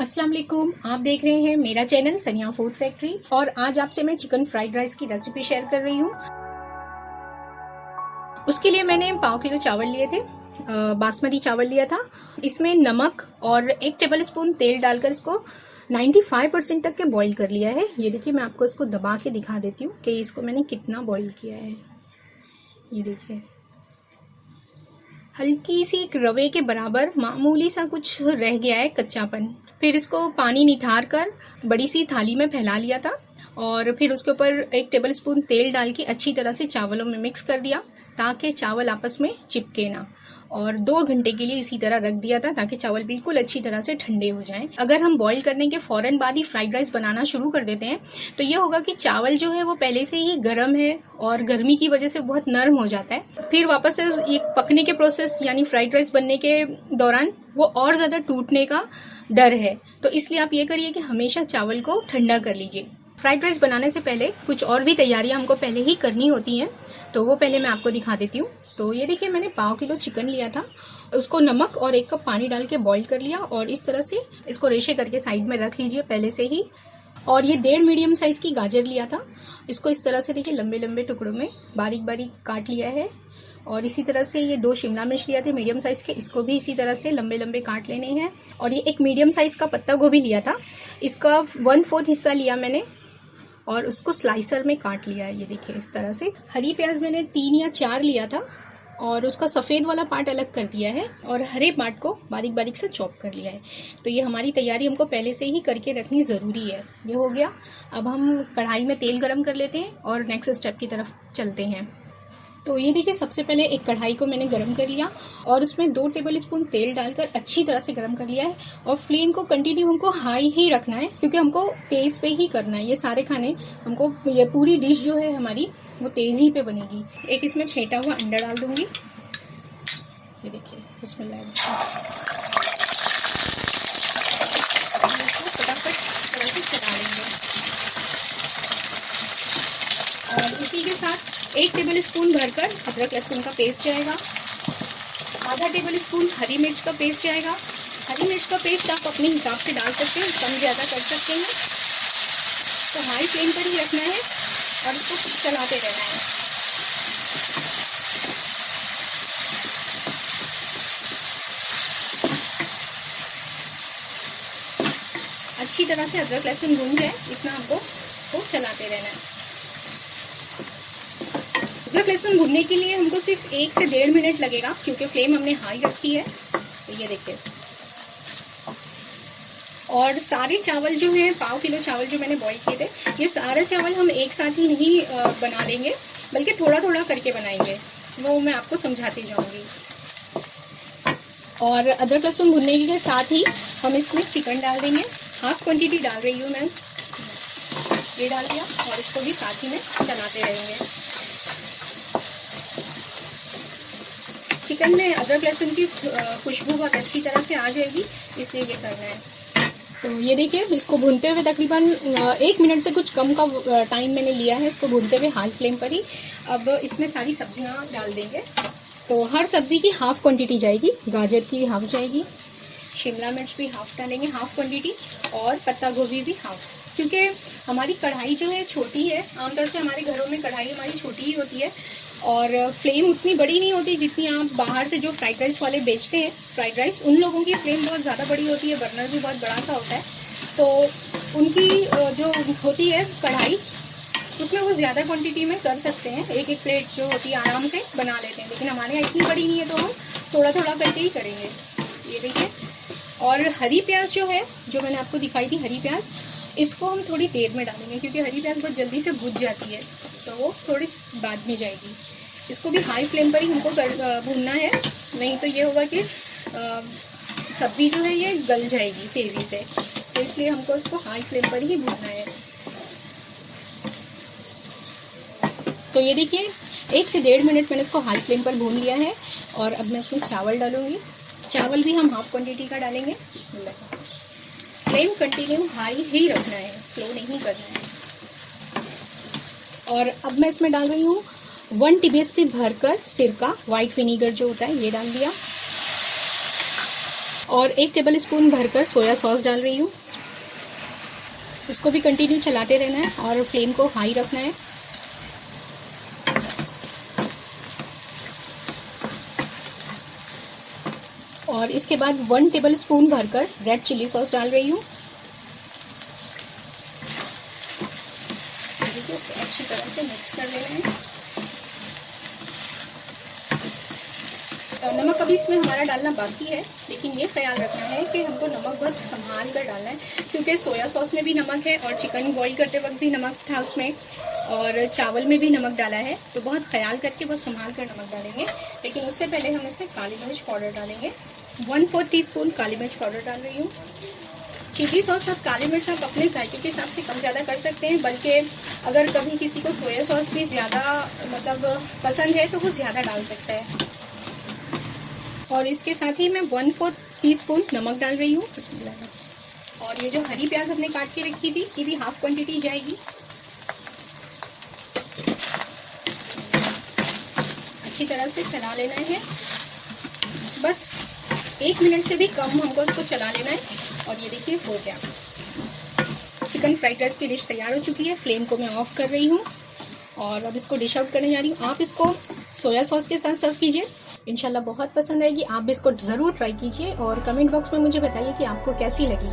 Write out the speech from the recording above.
अस्सलाम वालेकुम, आप देख रहे हैं मेरा चैनल सनिया फूड फैक्ट्री और आज आपसे मैं चिकन फ्राइड राइस की रेसिपी शेयर कर रही हूँ। उसके लिए मैंने 1/2 किलो चावल लिए थे, बासमती चावल लिया था। इसमें नमक और 1 टेबलस्पून तेल डालकर इसको 95% तक के बॉईल कर लिया है। ये देखिए, मैं आपको इसको दबा के दिखा देती हूँ कि इसको मैंने कितना बॉईल किया है। ये देखिए, हल्की सी एक रवे के बराबर मामूली सा कुछ रह गया है कच्चापन। फिर इसको पानी निथार कर बड़ी सी थाली में फैला लिया था और फिर उसके ऊपर 1 टेबलस्पून तेल डाल के अच्छी तरह से चावलों में मिक्स कर दिया ताकि चावल आपस में चिपके ना, और 2 घंटे के लिए इसी तरह रख दिया था ताकि चावल बिल्कुल अच्छी तरह से ठंडे हो जाएं। अगर हम बॉईल करने के फौरन बाद ही फ्राइड राइस बनाना शुरू कर देते हैं तो ये होगा कि चावल जो है वो पहले से ही गर्म है और गर्मी की वजह से बहुत नरम हो जाता है। फिर वापस से ये पकने के प्रोसेस यानी फ्राइड राइस बनने के दौरान वो और ज़्यादा टूटने का डर है। तो इसलिए आप ये करिए कि हमेशा चावल को ठंडा कर लीजिए। फ्राइड राइस बनाने से पहले कुछ और भी तैयारियां हमको पहले ही करनी होती हैं, तो वो पहले मैं आपको दिखा देती हूँ। तो ये देखिए, मैंने 1/2 किलो चिकन लिया था, उसको नमक और 1 कप पानी डाल के बॉईल कर लिया और इस तरह से इसको रेशे करके साइड में रख लीजिए पहले से ही। और ये 1.5 मीडियम साइज की गाजर लिया था, इसको इस तरह से देखिए लंबे लंबे टुकड़ों में बारीक बारीक काट लिया है। और इसी तरह से ये 2 शिमला मिर्च लिया थे मीडियम साइज के, इसको भी इसी तरह से लंबे लंबे काट लेने हैं। और ये 1 मीडियम साइज का पत्ता गोभी लिया था, इसका 1/4 हिस्सा लिया मैंने और उसको स्लाइसर में काट लिया है। ये देखिए इस तरह से। हरी प्याज मैंने 3 या 4 लिया था और उसका सफ़ेद वाला पार्ट अलग कर दिया है और हरे पार्ट को बारीक बारीक से चॉप कर लिया है। तो ये हमारी तैयारी हमको पहले से ही करके रखनी ज़रूरी है। ये हो गया। अब हम कढ़ाई में तेल गरम कर लेते हैं और नेक्स्ट स्टेप की तरफ चलते हैं। तो ये देखिए, सबसे पहले एक कढ़ाई को मैंने गरम कर लिया और उसमें 2 टेबलस्पून तेल डालकर अच्छी तरह से गरम कर लिया है। और फ्लेम को कंटिन्यू हमको हाई ही रखना है क्योंकि हमको तेज पे ही करना है ये सारे खाने। हमको ये पूरी डिश जो है हमारी वो तेज ही पे बनेगी। एक इसमें फेंटा हुआ अंडा डाल दूंगी। ये देखिए, बिस्मिल्लाह। फटाफट तरह से चला लेंगे और इसी के साथ 1 टेबलस्पून भरकर अदरक लहसुन का पेस्ट जाएगा, आधा टेबलस्पून हरी मिर्च का पेस्ट जाएगा। हरी मिर्च का पेस्ट आप अपने हिसाब से डाल सकते हैं, कम ज़्यादा कर सकते हैं। तो हाई फ्लेम पर ही रखना है और इसको चलाते रहना है। अच्छी तरह से अदरक लहसुन भून जाए इतना हमको इसको चलाते रहना है। अदरक लहसुन भुनने के लिए हमको सिर्फ 1 से 1.5 मिनट लगेगा क्योंकि फ्लेम हमने हाई रखी है। तो ये देखिए, और सारे चावल जो हैं 1/2 किलो चावल जो मैंने बॉईल किए थे, ये सारे चावल हम एक साथ ही नहीं बना लेंगे बल्कि थोड़ा थोड़ा करके बनाएंगे, वो मैं आपको समझाती जाऊंगी। और अदरक लहसुन भुनने के साथ ही हम इसमें चिकन डाल देंगे। हाफ क्वांटिटी डाल रही हूँ मैं, ये डाल दिया और इसको भी साथ ही में चलाते रहेंगे। चिकन में अदरक लहसुन की खुशबू बहुत अच्छी तरह से आ जाएगी, इसलिए ये करना है। तो ये देखिए, इसको भूनते हुए तकरीबन 1 मिनट से कुछ कम का टाइम मैंने लिया है इसको भूनते हुए हाई फ्लेम पर ही। अब इसमें सारी सब्जियां डाल देंगे। तो हर सब्जी की हाफ क्वांटिटी जाएगी, गाजर की हाफ जाएगी, शिमला मिर्च भी हाफ डालेंगे हाफ क्वांटिटी, और पत्ता गोभी भी हाफ। क्योंकि हमारी कढ़ाई जो है छोटी है, आमतौर से हमारे घरों में कढ़ाई हमारी छोटी ही होती है और फ्लेम उतनी बड़ी नहीं होती जितनी आप बाहर से जो फ्राइड राइस वाले बेचते हैं फ्राइड राइस, उन लोगों की फ्लेम बहुत ज़्यादा बड़ी होती है, बर्नर भी बहुत बड़ा सा होता है। तो उनकी जो होती है कढ़ाई, उसमें वो ज़्यादा क्वांटिटी में कर सकते हैं, एक एक प्लेट जो होती है आराम से बना लेते हैं। लेकिन हमारे यहाँ इतनी बड़ी नहीं है तो हम थोड़ा थोड़ा करके ही करेंगे। ये देखिए, और हरी प्याज जो है, जो मैंने आपको दिखाई थी हरी प्याज, इसको हम थोड़ी देर में डालेंगे क्योंकि हरी प्याज बहुत जल्दी से भुज जाती है, तो वो थोड़ी बाद में जाएगी। इसको भी हाई फ्लेम पर ही हमको भूनना है, नहीं तो ये होगा कि सब्ज़ी जो है ये गल जाएगी तेज़ी से। तो इसलिए हमको इसको हाई फ्लेम पर ही भूनना है। तो ये देखिए, 1 से 1.5 मिनट मैंने इसको हाई फ्लेम पर भून लिया है और अब मैं इसमें चावल डालूंगी। चावल भी हम हाफ क्वांटिटी का डालेंगे। बिस्मिल्लाह। फ्लेम कंटिन्यू हाई ही रखना है, स्लो नहीं करना है। और अब मैं इसमें डाल रही हूँ 1 टीस्पून भरकर सिरका, वाइट विनीगर जो होता है, ये डाल दिया। और 1 टेबल स्पून भरकर सोया सॉस डाल रही हूँ। इसको भी कंटिन्यू चलाते रहना है और फ्लेम को हाई रखना है। और इसके बाद 1 टेबल स्पून भरकर रेड चिली सॉस डाल रही हूँ। इसको अच्छी तरह से मिक्स कर लेना है। नमक अभी इसमें हमारा डालना बाकी है, लेकिन ये ख्याल रखना है कि हमको नमक बहुत संभाल कर डालना है, क्योंकि सोया सॉस में भी नमक है और चिकन बॉईल करते वक्त भी नमक था उसमें, और चावल में भी नमक डाला है। तो बहुत ख्याल करके बहुत संभाल कर नमक डालेंगे। लेकिन उससे पहले हम इसमें काली मिर्च पाउडर डालेंगे। 1/4 टीस्पून काली मिर्च पाउडर डाल रही हूँ। चिली सॉस आप काली मिर्च आप अपने जायके के हिसाब से कम ज़्यादा कर सकते हैं, बल्कि अगर कभी किसी को सोया सॉस भी ज़्यादा मतलब पसंद है तो वो ज़्यादा डाल सकता है। और इसके साथ ही मैं 1/4 टीस्पून नमक डाल रही हूँ। और ये जो हरी प्याज हमने काट के रखी थी, ये भी हाफ क्वांटिटी जाएगी। अच्छी तरह से चला लेना है, बस 1 मिनट से भी कम हमको इसको चला लेना है। और ये देखिए हो गया, चिकन फ्राइड राइस की डिश तैयार हो चुकी है। फ्लेम को मैं ऑफ कर रही हूँ और अब इसको डिश आउट करने जा रही हूँ। आप इसको सोया सॉस के साथ सर्व कीजिए, इंशाल्लाह बहुत पसंद आएगी। आप भी इसको ज़रूर ट्राई कीजिए और कमेंट बॉक्स में मुझे बताइए कि आपको कैसी लगी।